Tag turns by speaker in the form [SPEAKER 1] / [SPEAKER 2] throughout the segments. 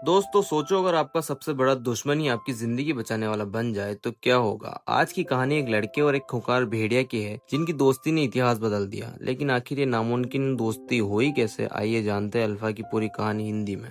[SPEAKER 1] दोस्तों सोचो अगर आपका सबसे बड़ा दुश्मन ही आपकी जिंदगी बचाने वाला बन जाए तो क्या होगा। आज की कहानी एक लड़के और एक खूंखार भेड़िया की है जिनकी दोस्ती ने इतिहास बदल दिया। लेकिन आखिर ये नामुमकिन दोस्ती हुई कैसे, आइए जानते हैं अल्फा की पूरी कहानी हिंदी में।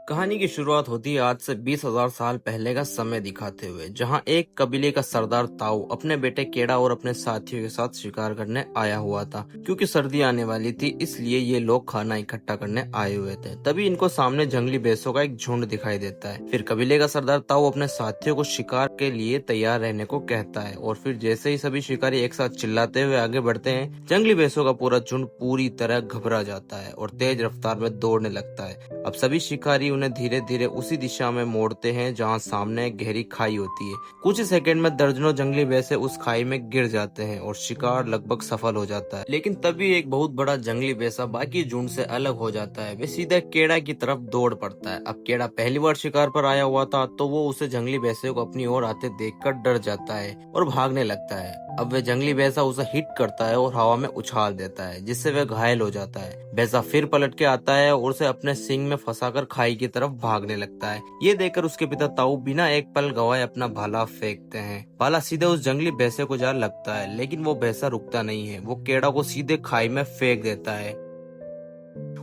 [SPEAKER 1] कहानी की शुरुआत होती है आज से 20,000 साल पहले का समय दिखाते हुए, जहां एक कबीले का सरदार ताऊ अपने बेटे केड़ा और अपने साथियों के साथ शिकार करने आया हुआ था। क्योंकि सर्दी आने वाली थी इसलिए ये लोग खाना इकट्ठा करने आए हुए थे। तभी इनको सामने जंगली भैंसों का एक झुंड दिखाई देता है। फिर कबीले का सरदार ताऊ अपने साथियों को शिकार के लिए तैयार रहने को कहता है और फिर जैसे ही सभी शिकारी एक साथ चिल्लाते हुए आगे बढ़ते हैं, जंगली भैंसों का पूरा झुंड पूरी तरह घबरा जाता है और तेज रफ्तार में दौड़ने लगता है। अब सभी शिकारी उन्हें धीरे धीरे उसी दिशा में मोड़ते हैं जहां सामने गहरी खाई होती है। कुछ ही सेकंड में दर्जनों जंगली भैंसे उस खाई में गिर जाते हैं और शिकार लगभग सफल हो जाता है। लेकिन तभी एक बहुत बड़ा जंगली भैंसा बाकी झुंड से अलग हो जाता है। वे सीधा केड़ा की तरफ दौड़ पड़ता है। अब केड़ा पहली बार शिकार पर आया हुआ था तो वो उसे जंगली भैंसे को अपनी ओर आते देखकर डर जाता है और भागने लगता है। अब वे जंगली भैंसा उसे हिट करता है और हवा में उछाल देता है, जिससे वह घायल हो जाता है। भैंसा फिर पलट के आता है और उसे अपने सींग में फंसाकर खाई की तरफ भागने लगता है। ये देखकर उसके पिता ताऊ बिना एक पल गवाए अपना भाला फेंकते हैं। भाला सीधे उस जंगली भैंसे को जा लगता है, लेकिन वो भैंसा रुकता नहीं है। वो केड़ा को सीधे खाई में फेंक देता है।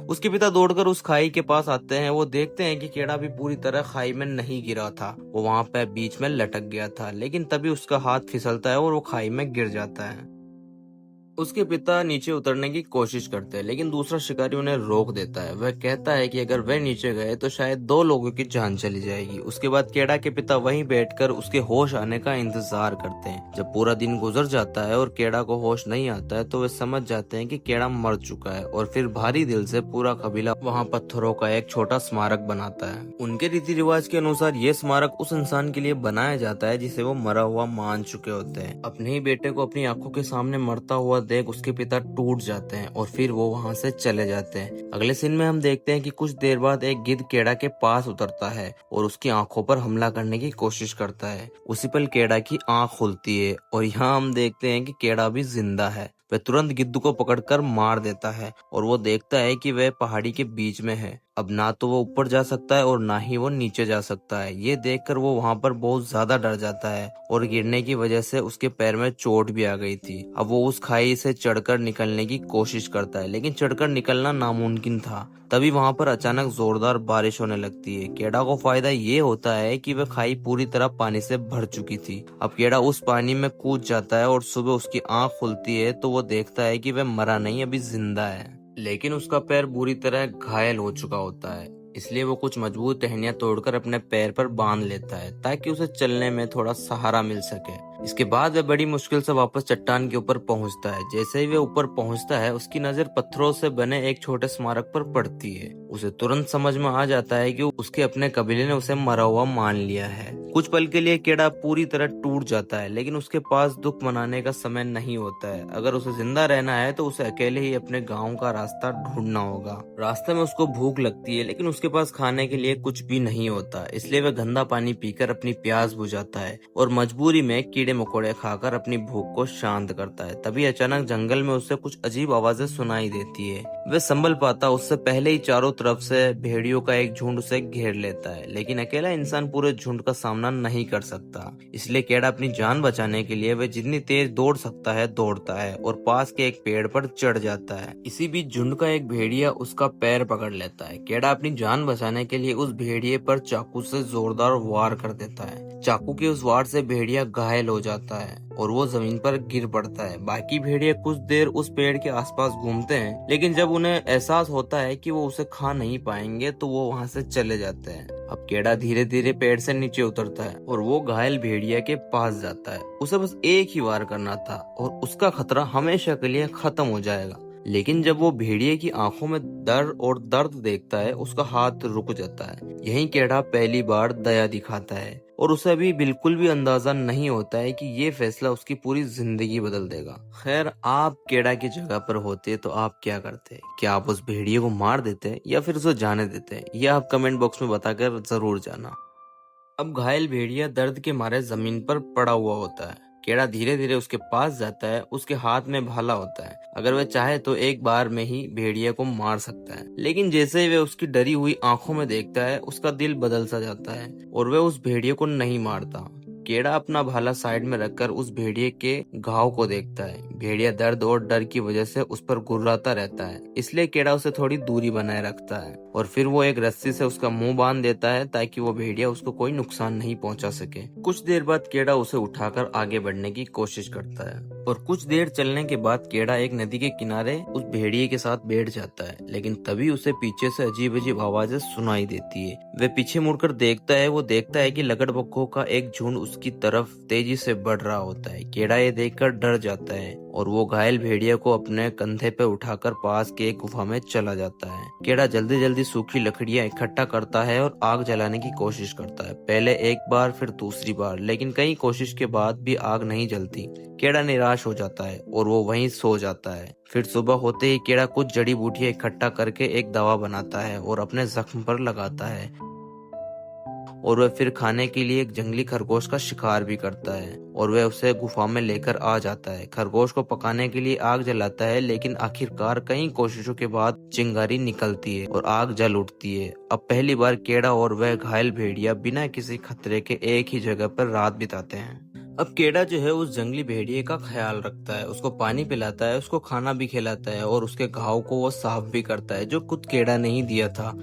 [SPEAKER 1] उसके पिता दौड़कर उस खाई के पास आते हैं। वो देखते हैं कि केड़ा भी पूरी तरह खाई में नहीं गिरा था, वो वहां पे बीच में लटक गया था। लेकिन तभी उसका हाथ फिसलता है और वो खाई में गिर जाता है। उसके पिता नीचे उतरने की कोशिश करते हैं, लेकिन दूसरा शिकारी उन्हें रोक देता है। वह कहता है कि अगर वह नीचे गए तो शायद 2 लोगों की जान चली जाएगी। उसके बाद केड़ा के पिता वहीं बैठकर उसके होश आने का इंतजार करते हैं। जब पूरा दिन गुजर जाता है और केड़ा को होश नहीं आता है तो वे समझ जाते हैं कि केड़ा मर चुका है और फिर भारी दिल से पूरा कबीला वहाँ पत्थरों का एक छोटा स्मारक बनाता है। उनके रीति रिवाज के अनुसार ये स्मारक उस इंसान के लिए बनाया जाता है जिसे वो मरा हुआ मान चुके होते हैं। अपने ही बेटे को अपनी आंखों के सामने मरता हुआ देख उसके पिता टूट जाते हैं और फिर वो वहां से चले जाते हैं। अगले सीन में हम देखते हैं कि कुछ देर बाद एक गिद्ध केड़ा के पास उतरता है और उसकी आंखों पर हमला करने की कोशिश करता है। उसी पल केड़ा की आंख खुलती है और यहाँ हम देखते हैं कि केड़ा भी जिंदा है। वह तुरंत गिद्ध को पकड़कर मार देता है और वो देखता है कि वह पहाड़ी के बीच में है। अब ना तो वो ऊपर जा सकता है और ना ही वो नीचे जा सकता है। ये देखकर वो वहां पर बहुत ज्यादा डर जाता है और गिरने की वजह से उसके पैर में चोट भी आ गई थी। अब वो उस खाई से चढ़कर निकलने की कोशिश करता है, लेकिन चढ़कर निकलना नामुमकिन था। तभी वहां पर अचानक जोरदार बारिश होने लगती है। केड़ा को फायदा ये होता है कि वह खाई पूरी तरह पानी से भर चुकी थी। अब केड़ा उस पानी में कूद जाता है और सुबह उसकी आंख खुलती है तो वो देखता है कि वह मरा नहीं, अभी जिंदा है। लेकिन उसका पैर बुरी तरह घायल हो चुका होता है, इसलिए वो कुछ मजबूत टहनियां तोड़कर अपने पैर पर बांध लेता है ताकि उसे चलने में थोड़ा सहारा मिल सके। इसके बाद वह बड़ी मुश्किल से वापस चट्टान के ऊपर पहुंचता है। जैसे ही वह ऊपर पहुंचता है उसकी नजर पत्थरों से बने एक छोटे स्मारक पर पड़ती है। उसे तुरंत समझ में आ जाता है कि उसके अपने कबीले ने उसे मरा हुआ मान लिया है। कुछ पल के लिए केड़ा पूरी तरह टूट जाता है, लेकिन उसके पास दुख मनाने का समय नहीं होता है। अगर उसे जिंदा रहना है तो उसे अकेले ही अपने गाँव का रास्ता ढूंढना होगा। रास्ते में उसको भूख लगती है, लेकिन उसके पास खाने के लिए कुछ भी नहीं होता, इसलिए वह गंदा पानी पीकर अपनी प्यास बुझाता है और मजबूरी में कीड़े मकोड़े खाकर अपनी भूख को शांत करता है। तभी अचानक जंगल में उसे कुछ अजीब आवाजें सुनाई देती है। वह संभल पाता उससे पहले ही चारों तरफ से भेड़ियों का एक झुंड उसे घेर लेता है, लेकिन अकेला इंसान पूरे झुंड का सामना नहीं कर सकता। इसलिए केड़ा अपनी जान बचाने के लिए वह जितनी तेज दौड़ सकता है दौड़ता है और पास के एक पेड़ पर चढ़ जाता है। इसी बीच झुंड का एक भेड़िया उसका पैर पकड़ लेता है। केड़ा अपनी जान बचाने के लिए उस भेड़िए पर चाकू से जोरदार वार कर देता है। चाकू के उस वार से भेड़िया घायल हो जाता है और वो जमीन पर गिर पड़ता है। बाकी भेड़िए कुछ देर उस पेड़ के आसपास घूमते हैं, लेकिन जब उन्हें एहसास होता है कि वो उसे खा नहीं पाएंगे तो वो वहां से चले जाते हैं। अब केड़ा धीरे धीरे पेड़ से नीचे उतरता है और वो घायल भेड़िया के पास जाता है। उसे बस एक ही वार करना था और उसका खतरा हमेशा के लिए खत्म हो जाएगा। लेकिन जब वो भेड़िए की आंखों में डर और दर्द देखता है उसका हाथ रुक जाता है। यहीं केड़ा पहली बार दया दिखाता है और उसे अभी बिल्कुल भी अंदाजा नहीं होता है कि ये फैसला उसकी पूरी जिंदगी बदल देगा। खैर, आप केड़ा की जगह पर होते तो आप क्या करते? क्या आप उस भेड़िए को मार देते या फिर उसे जाने देते? ये आप कमेंट बॉक्स में बताकर जरूर जाना। अब घायल भेड़िया दर्द के मारे जमीन पर पड़ा हुआ होता है केड़ा धीरे धीरे उसके पास जाता है। उसके हाथ में भाला होता है, अगर वह चाहे तो एक बार में ही भेड़िया को मार सकता है। लेकिन जैसे ही वह उसकी डरी हुई आंखों में देखता है, उसका दिल बदल सा जाता है और वह उस भेड़िए को नहीं मारता। केड़ा अपना भाला साइड में रखकर उस भेड़िए के घाव को देखता है। भेड़िया दर्द और डर की वजह से उस पर गुर्राता रहता है, इसलिए केड़ा उसे थोड़ी दूरी बनाए रखता है और फिर वो एक रस्सी से उसका मुंह बांध देता है ताकि वो भेड़िया उसको कोई नुकसान नहीं पहुंचा सके। कुछ देर बाद केड़ा उसे उठाकर आगे बढ़ने की कोशिश करता है और कुछ देर चलने के बाद केड़ा एक नदी के किनारे उस भेड़िए के साथ बैठ जाता है। लेकिन तभी उसे पीछे से अजीब अजीब आवाजें सुनाई देती है। वह पीछे मुड़कर देखता है। वो देखता है कि लकड़बग्घों का एक झुंड उसकी तरफ तेजी से बढ़ रहा होता है। केड़ा ये देखकर डर जाता है और वो घायल भेड़िया को अपने कंधे पे उठाकर पास के एक गुफा में चला जाता है। केड़ा जल्दी जल्दी सूखी लकड़ियां इकट्ठा करता है और आग जलाने की कोशिश करता है, पहले एक बार फिर दूसरी बार, लेकिन कई कोशिश के बाद भी आग नहीं जलती। केड़ा निराश हो जाता है और वो वहीं सो जाता है। फिर सुबह होते ही केड़ा कुछ जड़ी बूटियां इकट्ठा करके एक दवा बनाता है और अपने जख्म पर लगाता है और वह फिर खाने के लिए एक जंगली खरगोश का शिकार भी करता है और वह उसे गुफा में लेकर आ जाता है। खरगोश को पकाने के लिए आग जलाता है, लेकिन आखिरकार कई कोशिशों के बाद चिंगारी निकलती है और आग जल उठती है। अब पहली बार केड़ा और वह घायल भेड़िया बिना किसी खतरे के एक ही जगह पर रात बिताते हैं। अब केड़ा जो है उस जंगली भेड़िए का ख्याल रखता है, उसको पानी पिलाता है, उसको खाना भी खिलाता है और उसके घाव को वो साफ भी करता है जो खुद केड़ा नहीं दिया था।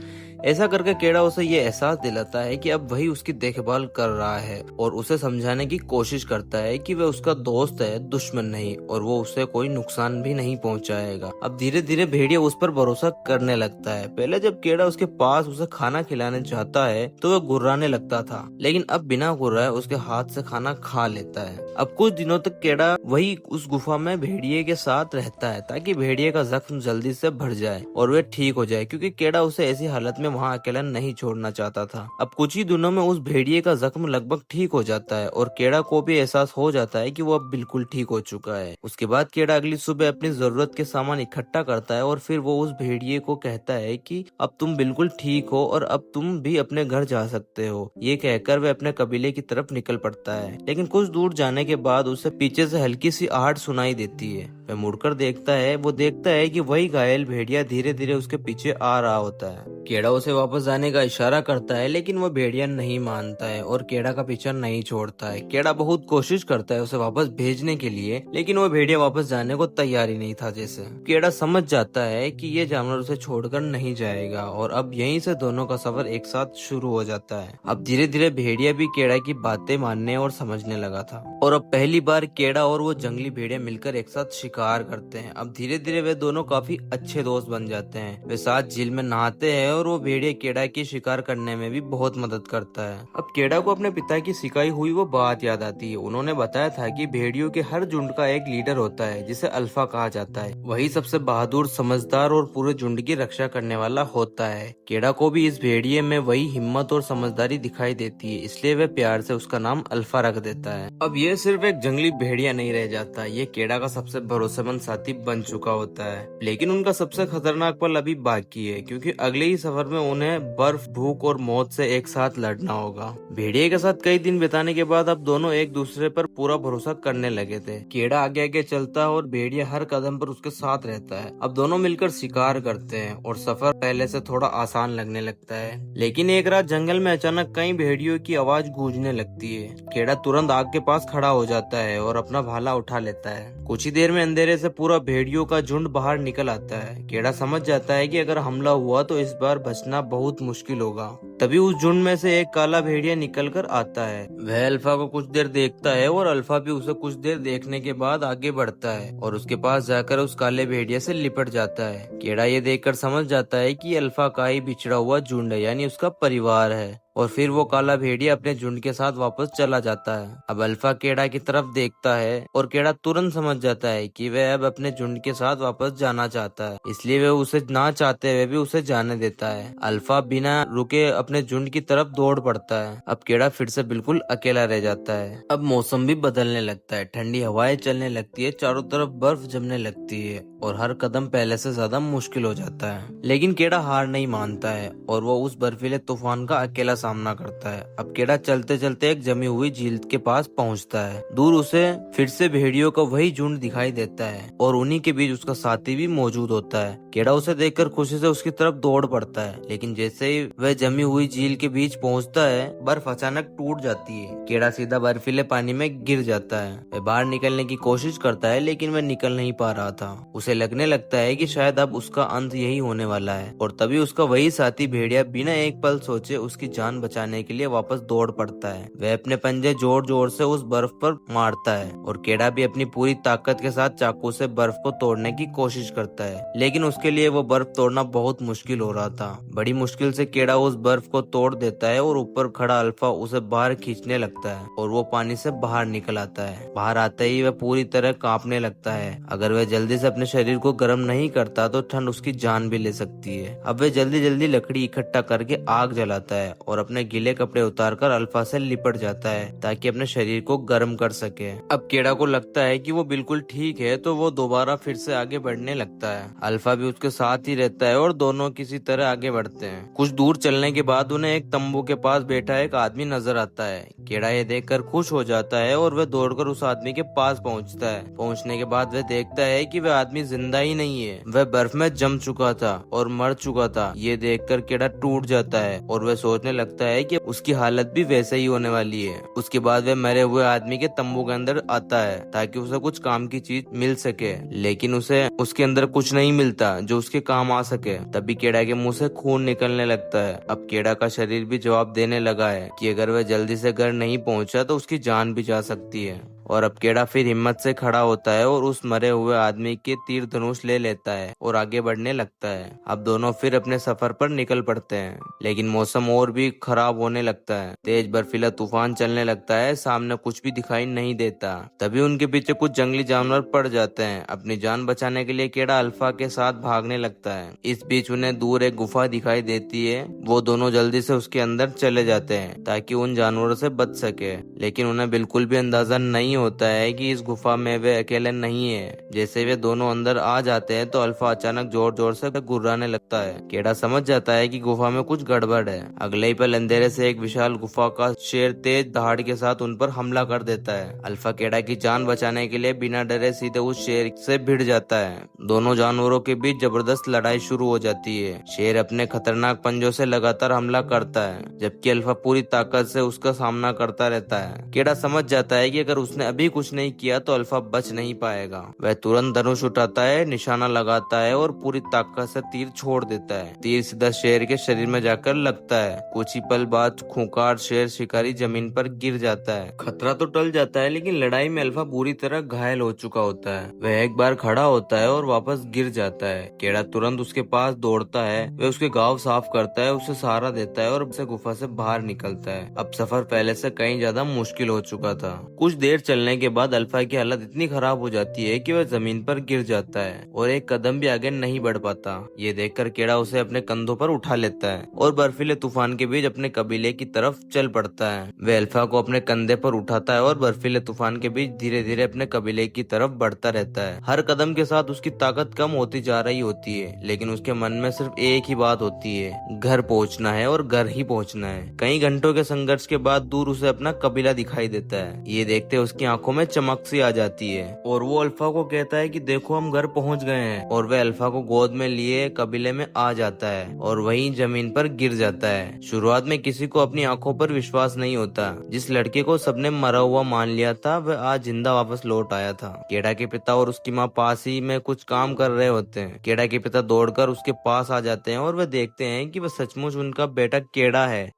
[SPEAKER 1] ऐसा करके केड़ा उसे ये एहसास दिलाता है कि अब वही उसकी देखभाल कर रहा है और उसे समझाने की कोशिश करता है कि वह उसका दोस्त है, दुश्मन नहीं, और वो उसे कोई नुकसान भी नहीं पहुंचाएगा। अब धीरे धीरे भेड़िया उस पर भरोसा करने लगता है। पहले जब केड़ा उसके पास उसे खाना खिलाने जाता है तो वह गुर्राने लगता था, लेकिन अब बिना गुर्राए उसके हाथ से खाना खा लेता है। अब कुछ दिनों तक केड़ा वही उस गुफा में भेड़िए के साथ रहता है ताकि भेड़िए का जख्म जल्दी से भर जाए और वह ठीक हो जाए, क्योंकि केड़ा उसे ऐसी हालत में वहाँ अकेला नहीं छोड़ना चाहता था। अब कुछ ही दिनों में उस भेड़िए का जख्म लगभग ठीक हो जाता है और केड़ा को भी एहसास हो जाता है कि वो अब बिल्कुल ठीक हो चुका है। उसके बाद केड़ा अगली सुबह अपनी जरूरत के सामान इकट्ठा करता है और फिर वो उस भेड़िए को कहता है कि अब तुम बिल्कुल ठीक हो और अब तुम भी अपने घर जा सकते हो। ये कहकर वह अपने कबीले की तरफ निकल पड़ता है, लेकिन कुछ दूर जाने के बाद उसे पीछे से हल्की सी आहट सुनाई देती है। वह मुड़कर देखता है। वो देखता है कि वही घायल भेड़िया धीरे धीरे उसके पीछे आ रहा होता है। केड़ा उसे वापस जाने का इशारा करता है, लेकिन वो भेड़िया नहीं मानता है और केड़ा का पीछा नहीं छोड़ता है। केड़ा बहुत कोशिश करता है उसे वापस भेजने के लिए, लेकिन वो भेड़िया वापस जाने को तैयार ही नहीं था। जैसे केड़ा समझ जाता है कि ये जानवर उसे छोड़कर नहीं जाएगा और अब यहीं से दोनों का सफर एक साथ शुरू हो जाता है। अब धीरे धीरे भेड़िया भी केड़ा की बातें मानने और समझने लगा था और अब पहली बार केड़ा और वो जंगली भेड़िया मिलकर एक साथ शिकार करते हैं। अब धीरे धीरे वे दोनों काफी अच्छे दोस्त बन जाते हैं। वे साथ झील में नहाते हैं और वो भेड़िया केड़ा की शिकार करने में भी बहुत मदद करता है। अब केड़ा को अपने पिता की सिखाई हुई वो बात याद आती है। उन्होंने बताया था कि भेड़ियों के हर झुंड का एक लीडर होता है जिसे अल्फा कहा जाता है। वही सबसे बहादुर, समझदार और पूरे झुंड की रक्षा करने वाला होता है। केड़ा को भी इस भेड़िए में वही हिम्मत और समझदारी दिखाई देती है, इसलिए वह प्यार से उसका नाम अल्फा रख देता है। अब ये सिर्फ एक जंगली भेड़िया नहीं रह जाता, ये केड़ा का सबसे भरोसेमंद साथी बन चुका होता है। लेकिन उनका सबसे खतरनाक पल अभी बाकी है, क्योंकि अगले ही सफर में उन्हें बर्फ, भूख और मौत से एक साथ लड़ना होगा। भेड़िए के साथ कई दिन बिताने के बाद अब दोनों एक दूसरे पर पूरा भरोसा करने लगे थे। केड़ा आगे आगे चलता है और भेड़िया हर कदम पर उसके साथ रहता है। अब दोनों मिलकर शिकार करते हैं और सफर पहले से थोड़ा आसान लगने लगता है। लेकिन एक रात जंगल में अचानक कई भेड़ियों की आवाज गूंजने लगती है। केड़ा तुरंत आग के पास खड़ा हो जाता है और अपना भाला उठा लेता है। कुछ ही देर में अंधेरे से पूरा भेड़ियों का झुंड बाहर निकल आता है। केड़ा समझ जाता है कि अगर हमला हुआ तो इस बार बचना बहुत मुश्किल होगा। तभी उस झुंड में से एक काला भेड़िया निकल कर आता है। वह अल्फा को कुछ देर देखता है और अल्फा भी उसे कुछ देर देखने के बाद आगे बढ़ता है और उसके पास जाकर उस काले भेड़िया से लिपट जाता है। केड़ा ये देखकर समझ जाता है कि अल्फा का ही बिछड़ा हुआ झुंड है, यानी उसका परिवार है, और फिर वो काला भेड़िया अपने झुंड के साथ वापस चला जाता है। अब अल्फा केड़ा की तरफ देखता है और केड़ा तुरंत समझ जाता है कि वह अब अपने झुंड के साथ वापस जाना चाहता है, इसलिए वह उसे ना चाहते हुए भी उसे जाने देता है। अल्फा बिना रुके अपने झुंड की तरफ दौड़ पड़ता है। अब केड़ा फिर से बिल्कुल अकेला रह जाता है। अब मौसम भी बदलने लगता है, ठंडी हवाएं चलने लगती है, चारों तरफ बर्फ जमने लगती है और हर कदम पहले से ज्यादा मुश्किल हो जाता है। लेकिन केड़ा हार नहीं मानता है और वो उस बर्फीले तूफान का अकेला सामना करता है। अब केड़ा चलते चलते एक जमी हुई झील के पास पहुंचता है। दूर उसे फिर से भेड़ियों का वही झुंड दिखाई देता है और उन्हीं के बीच उसका साथी भी मौजूद होता है। केड़ा उसे देखकर खुशी से उसकी तरफ दौड़ पड़ता है, लेकिन जैसे ही वह जमी हुई झील के बीच पहुंचता है, बर्फ अचानक टूट जाती है। केड़ा सीधा बर्फीले पानी में गिर जाता है। वह बाहर निकलने की कोशिश करता है, लेकिन वह निकल नहीं पा रहा था। उसे लगने लगता है कि शायद अब उसका अंत यही होने वाला है, और तभी उसका वही साथी भेड़िया बिना एक पल सोचे उसकी जान बचाने के लिए वापस दौड़ पड़ता है। वह अपने पंजे जोर जोर से उस बर्फ पर मारता है और केड़ा भी अपनी पूरी ताकत के साथ चाकू से बर्फ को तोड़ने की कोशिश करता है, लेकिन उसके लिए वो बर्फ तोड़ना बहुत मुश्किल हो रहा था। बड़ी मुश्किल से केड़ा उस बर्फ को तोड़ देता है और ऊपर खड़ा अल्फा उसे बाहर खींचने लगता है और वो पानी से बाहर निकल आता है। बाहर आते ही वह पूरी तरह कांपने लगता है। अगर वह जल्दी से अपने शरीर को गर्म नहीं करता तो ठंड उसकी जान भी ले सकती है। अब वह जल्दी जल्दी लकड़ी इकट्ठा करके आग जलाता है और अपने गीले कपड़े उतारकर अल्फा से लिपट जाता है ताकि अपने शरीर को गर्म कर सके। अब केड़ा को लगता है कि वो बिल्कुल ठीक है, तो वो दोबारा फिर से आगे बढ़ने लगता है। अल्फा भी उसके साथ ही रहता है और दोनों किसी तरह आगे बढ़ते हैं। कुछ दूर चलने के बाद उन्हें एक तंबू के पास बैठा एक आदमी नजर आता है। केड़ा ये देखकर खुश हो जाता है और वह दौड़कर उस आदमी के पास पहुंचता है। पहुंचने के बाद वह देखता है कि वह आदमी जिंदा ही नहीं है, वह बर्फ में जम चुका था और मर चुका था। ये देखकर केड़ा टूट जाता है और वह सोचने लगता है कि उसकी हालत भी वैसे ही होने वाली है। उसके बाद वह मरे हुए आदमी के तंबू के अंदर आता है ताकि उसे कुछ काम की चीज मिल सके, लेकिन उसे उसके अंदर कुछ नहीं मिलता जो उसके काम आ सके। तभी केड़ा के मुंह से खून निकलने लगता है। अब केड़ा का शरीर भी जवाब देने लगा है कि अगर वह जल्दी से घर नहीं पहुंचा तो उसकी जान भी जा सकती है। और अब केड़ा फिर हिम्मत से खड़ा होता है और उस मरे हुए आदमी के तीर धनुष ले लेता है और आगे बढ़ने लगता है। अब दोनों फिर अपने सफर पर निकल पड़ते हैं, लेकिन मौसम और भी खराब होने लगता है। तेज बर्फीला तूफान चलने लगता है, सामने कुछ भी दिखाई नहीं देता। तभी उनके पीछे कुछ जंगली जानवर पड़ जाते हैं। अपनी जान बचाने के लिए केड़ा अल्फा के साथ भागने लगता है। इस बीच उन्हें दूर एक गुफा दिखाई देती है। वो दोनों जल्दी से उसके अंदर चले जाते हैं ताकि उन जानवरों से बच सके, लेकिन उन्हें बिल्कुल भी अंदाजा नहीं होता है कि इस गुफा में वे अकेले नहीं है। जैसे वे दोनों अंदर आ जाते हैं तो अल्फा अचानक जोर जोर से गुर्राने लगता है। केड़ा समझ जाता है कि गुफा में कुछ गड़बड़ है। अगले ही पल अंधेरे से एक विशाल गुफा का शेर तेज दहाड़ के साथ उन पर हमला कर देता है। अल्फा केड़ा की जान बचाने के लिए बिना डरे सीधे उस शेर से भिड़ जाता है। दोनों जानवरों के बीच जबरदस्त लड़ाई शुरू हो जाती है। शेर अपने खतरनाक पंजों से लगातार हमला करता है, जबकि अल्फा पूरी ताकत से उसका सामना करता रहता है। केड़ा समझ जाता है कि अगर उसने अभी कुछ नहीं किया तो अल्फा बच नहीं पाएगा। वह तुरंत धनुष उठाता है, निशाना लगाता है और पूरी ताकत से तीर छोड़ देता है। तीर सीधा शेर के शरीर में जाकर लगता है। कुछ ही पल बाद खूंखार शेर शिकारी जमीन पर गिर जाता है। खतरा तो टल जाता है, लेकिन लड़ाई में अल्फा बुरी तरह घायल हो चुका होता है। वह एक बार खड़ा होता है और वापस गिर जाता है। केड़ा तुरंत उसके पास दौड़ता है। वह उसके घाव साफ करता है, उसे सहारा देता है और उसे गुफा से बाहर निकलता है। अब सफर पहले से कहीं ज्यादा मुश्किल हो चुका था। कुछ देर चलने के बाद अल्फा की हालत इतनी खराब हो जाती है कि वह जमीन पर गिर जाता है और एक कदम भी आगे नहीं बढ़ पाता। ये देखकर केड़ा उसे अपने कंधों पर उठा लेता है और बर्फीले तूफान के बीच अपने कबीले की तरफ चल पड़ता है। वह अल्फा को अपने कंधे पर उठाता है और बर्फीले तूफान के बीच धीरे धीरे अपने कबीले की तरफ बढ़ता रहता है। हर कदम के साथ उसकी ताकत कम होती जा रही होती है, लेकिन उसके मन में सिर्फ एक ही बात होती है, घर पहुंचना है और घर ही पहुंचना है। कई घंटों के संघर्ष के बाद दूर उसे अपना कबीला दिखाई देता है। ये देखते उसकी आंखों में चमक सी आ जाती है और वो अल्फा को कहता है कि देखो हम घर पहुंच गए हैं। और वह अल्फा को गोद में लिए कबीले में आ जाता है और वहीं जमीन पर गिर जाता है। शुरुआत में किसी को अपनी आंखों पर विश्वास नहीं होता। जिस लड़के को सबने मरा हुआ मान लिया था वह आज जिंदा वापस लौट आया था। केड़ा के पिता और उसकी माँ पास ही में कुछ काम कर रहे होते हैं। केड़ा के पिता दौड़कर उसके पास आ जाते हैं और वह देखते हैं कि वह सचमुच उनका बेटा केड़ा है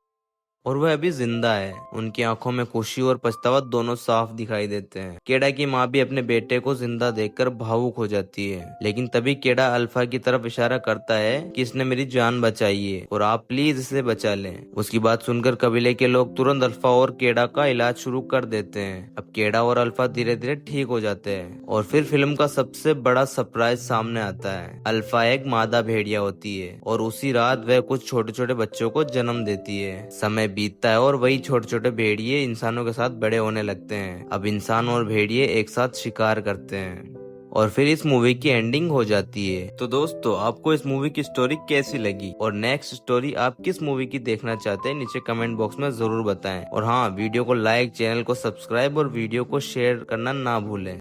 [SPEAKER 1] और वह अभी जिंदा है। उनकी आंखों में खुशी और पछतावा दोनों साफ दिखाई देते हैं। केड़ा की माँ भी अपने बेटे को जिंदा देखकर भावुक हो जाती है, लेकिन तभी केड़ा अल्फा की तरफ इशारा करता है कि इसने मेरी जान बचाई है और आप प्लीज इसे बचा लें। उसकी बात सुनकर कबीले के लोग तुरंत अल्फा और केड़ा का इलाज शुरू कर देते हैं। अब केड़ा और अल्फा धीरे धीरे ठीक हो जाते हैं और फिर फिल्म का सबसे बड़ा सरप्राइज सामने आता है। अल्फा एक मादा भेड़िया होती है और उसी रात वह कुछ छोटे छोटे बच्चों को जन्म देती है। समय बीतता है और वही छोटे छोटे भेड़िए इंसानों के साथ बड़े होने लगते हैं। अब इंसान और भेड़िए एक साथ शिकार करते हैं और फिर इस मूवी की एंडिंग हो जाती है। तो दोस्तों, आपको इस मूवी की स्टोरी कैसी लगी और नेक्स्ट स्टोरी आप किस मूवी की देखना चाहते हैं, नीचे कमेंट बॉक्स में जरूर बताएं। और हाँ, वीडियो को लाइक, चैनल को सब्सक्राइब और वीडियो को शेयर करना ना भूलें।